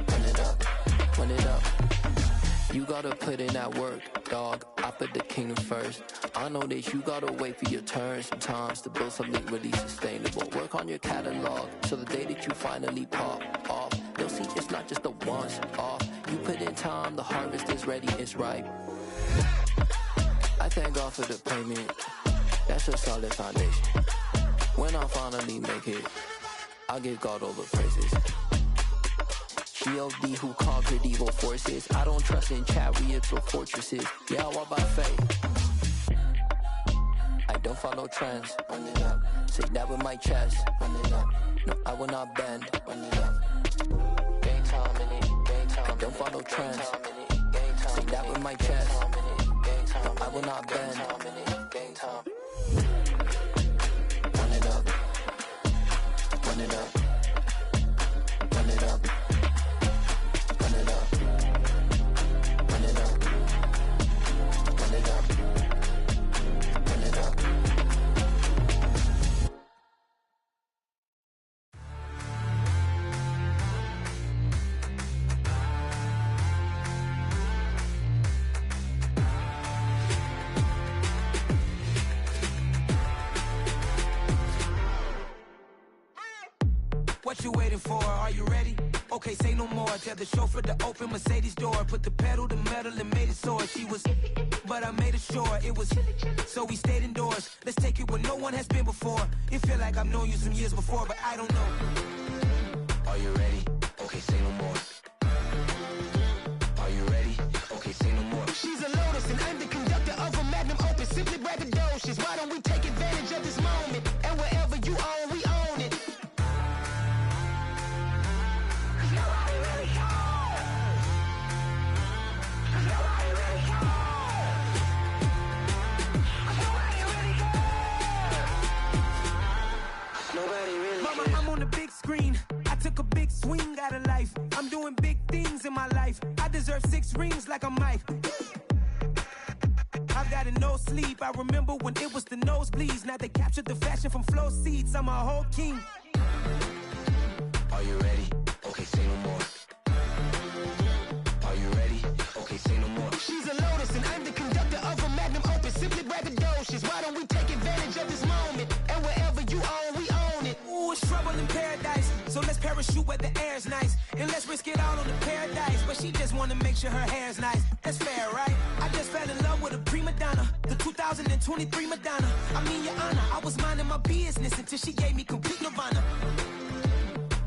Run it up. Run it up. You gotta put in that work, dog. I put the kingdom first. I know that you gotta wait for your turn sometimes to build something really sustainable. Work on your catalog, so the day that you finally pop off, you'll see it's not just a once off. You put in time, the harvest is ready, it's ripe. I thank God for the payment. That's a solid foundation. When I finally make it, I'll give God all the praises. G.O.D. who conquered evil forces. I don't trust in chariots or fortresses. Yeah, I walk by faith. I don't follow trends. Run it up. Say that with my chest. Run it up. No, I will not bend. Run it up. Gang time in it. Gang time. I don't follow trends. Say that with my chest. No, I will not bend. Gang time. Run it up. Run it up. Run it up. Run it up. Run it up. Run it up. Run it up. What you waiting for? Are you ready? Okay, say no more. Tell the chauffeur to open Mercedes door. Put the pedal to metal and made it soar. She was, but I made it sure it was. So we stayed indoors. Let's take it where no one has been before. It feel like I've known you some years before, but I don't know. Are you ready? Okay, say no more. Are you ready? Okay, say no more. She's a Lotus and I'm the conductor of a Magnum Opus. Simply braggadocious. Why don't we take advantage of this moment? And wherever you own, we own it. queen got a life. I'm doing big things in my life. I deserve 6 rings like I'm Mike. I've got no sleep. I remember when it was the nosebleeds. Now they captured the fashion from flow seats. I'm a whole king. Are you ready? Okay, say no more. Are you ready? Okay, say no more. She's a lotus and I'm the conductor of a magnum opus. Simply braggadocious. Why don't we take advantage of this moment? And wherever you own, we own it. Ooh, it's trouble in paradise. So let's parachute where the air's nice. And let's risk it all on the paradise. But she just wanna make sure her hair's nice. That's fair, right? I just fell in love with a prima donna. The 2023 Madonna. I mean, your honor, I was minding my business until she gave me complete nirvana.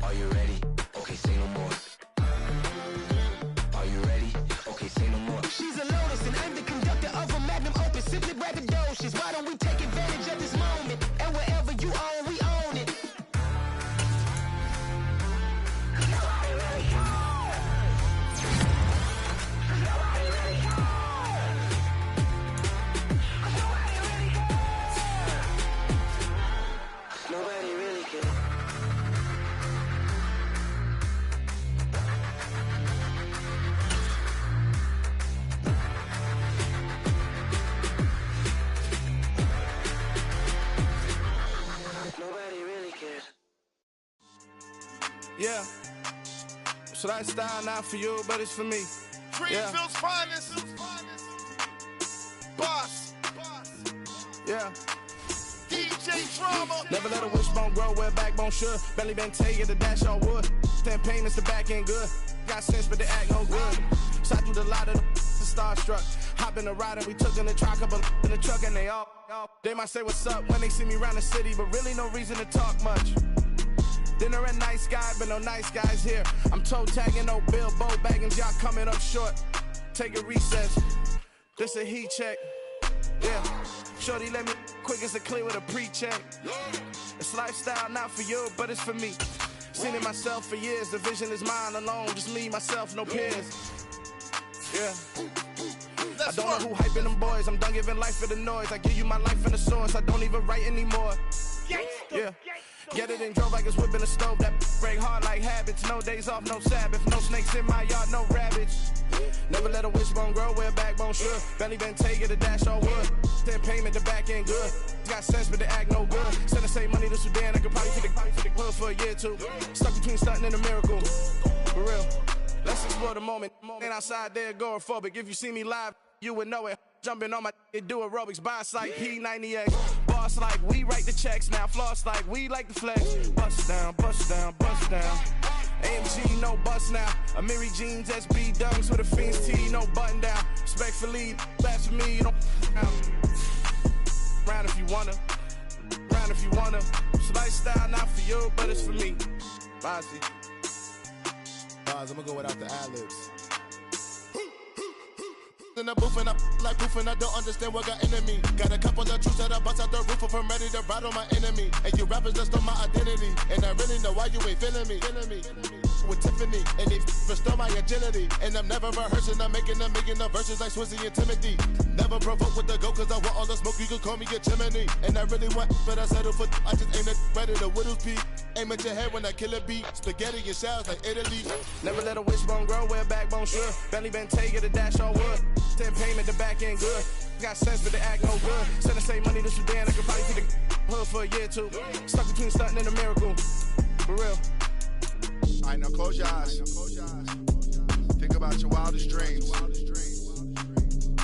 Are you ready? Okay, say no more. Are you ready? Okay, say no more. She's a lotus and I'm the conductor of a magnum opus. Simply braggadocious. Why don't we take advantage of this moment? And wherever you own, we own it. Nobody really cares. Nobody really cares. Yeah. So that style not for you, but it's for me. Greenfield's finest. Boss. Yeah. DJ Drama. Never let a wishbone grow where a backbone should. Belly been taking the dash on wood. 10 payments, the back end good. Got sense, but they act no good. So I threw the lot of the starstruck. Hop in the ride and we took in the truck, up in the truck, and they all. They might say what's up when they see me around the city, but really no reason to talk much. Dinner at nice guy, but no nice guys here. I'm toe tagging, no Bilbo bagging, y'all coming up short. Take a recess. This a heat check. Yeah. Shorty let me quick as a clear with a pre-check. It's lifestyle not for you, but it's for me. Seen it myself for years. The vision is mine alone. Just me, myself, no peers. Yeah. I don't know who hyping them boys. I'm done giving life for the noise. I give you my life in the source. I don't even write anymore. Yeah. Get it and drove like it's whipping a stove. That break hard like habits. No days off, no Sabbath. No snakes in my yard, no rabbits. Never let a wishbone grow where a backbone should. Belly been taking the dash on wood. 10 payment, the back end good. Got sense, but they act no good. Send the same money to Sudan. I could probably fit the hood for a year or two. Stuck between stunting and a miracle. For real. Let's explore the moment. Ain't outside there agoraphobic. If you see me live, you would know it. Jumping on my do aerobics, boss like P90X. Boss like we write the checks now. Floss like we like the flex. Bust down, bust down, bust down. AMG, no bust now. Amiri jeans, SB dunks with a Fiends T, no button down. Respectfully, that's for me, you don't round if you wanna. Round if you wanna. It's lifestyle not for you, but it's for me. Bossy. I'm gonna go without the ad-libs. In the booth and I like proof and I don't understand what got into me. Got a couple of truths that I bust out the roof of, I'm ready to ride on my enemy. And you rappers just on my identity, and I really know why you ain't feeling me. With Tiffany, and they restore my agility. And I'm never rehearsing, I'm making them verses like Swizzy and Timothy. Never provoke with the go, cause I want all the smoke, you can call me a chimney. And I really want, but I settle for, I just aim at ready to Whittles Peak. Aim at your head when I kill a beat. Spaghetti and shells like Italy. Never let a wishbone grow where a backbone should. Belly been taking the dash on wood. 10 payment, the back end good. Got sense, but they act no good. Send the same money to Sudan, I could probably fit the hood for a year or two. Stuck between stunting and a miracle. For real. Alright, now close your eyes. Think about your wildest dreams.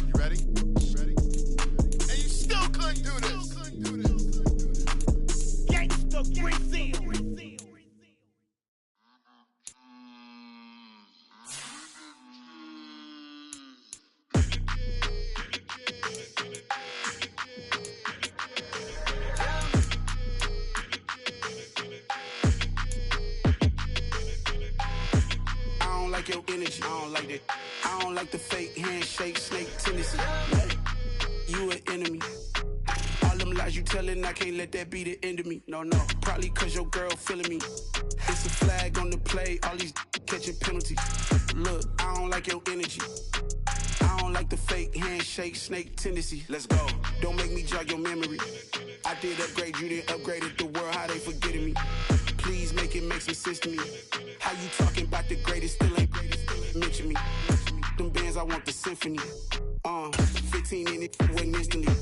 You ready? And you still couldn't do this. Gangsta Brazil. Your energy, I don't like that. I don't like the fake handshake, snake tendency. You an enemy. All them lies you telling, I can't let that be the end of me. No, probably cause your girl feeling me. It's a flag on the play, all these catching penalties. Look, I don't like your energy. I don't like the fake handshake, snake tendency. Let's go. Don't make me jog your memory. I did upgrade, you didn't upgrade it. The world, how they forgetting me. Please make it make some sense. sense to me. How you talking about the greatest, still ain't mention me. Them bands, I want the symphony. 15 in it, waiting instantly.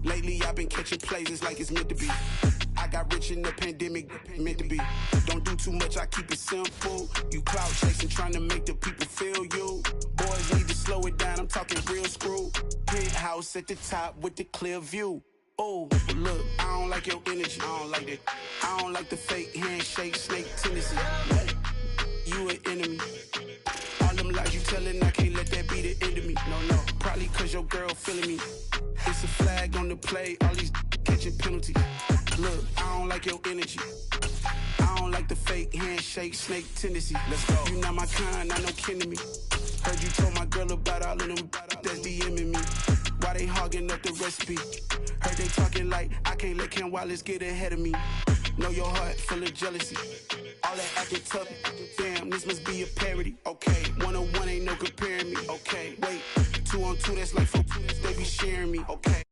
Lately I've been catching plays, it's like it's meant to be. I got rich in the pandemic, meant to be. Don't do too much, I keep it simple. You clout chasing, trying to make the people feel you. Boys need to slow it down, I'm talking real screw. Penthouse at the top with the clear view. Oh, look, I don't like your energy, I don't like that. I don't like the fake handshake, snake tendency. You an enemy. All them lies you telling, I can't let that be the end of me. No, probably cause your girl feeling me. It's a flag on the play, all these catching penalties. Look, I don't like your energy. I don't like the fake handshake, snake tendency. Let's go. You not my kind, not no kin to me. Heard you told my girl about all of them that's DMing me. Why they hogging up the recipe? Heard they talking like I can't let Ken Wallace get ahead of me. Know your heart full of jealousy. All that acting tough, damn, this must be a parody. Okay, 1-on-1 ain't no comparing me. Okay, wait, 2-on-2, that's like 4, they be sharing me. Okay.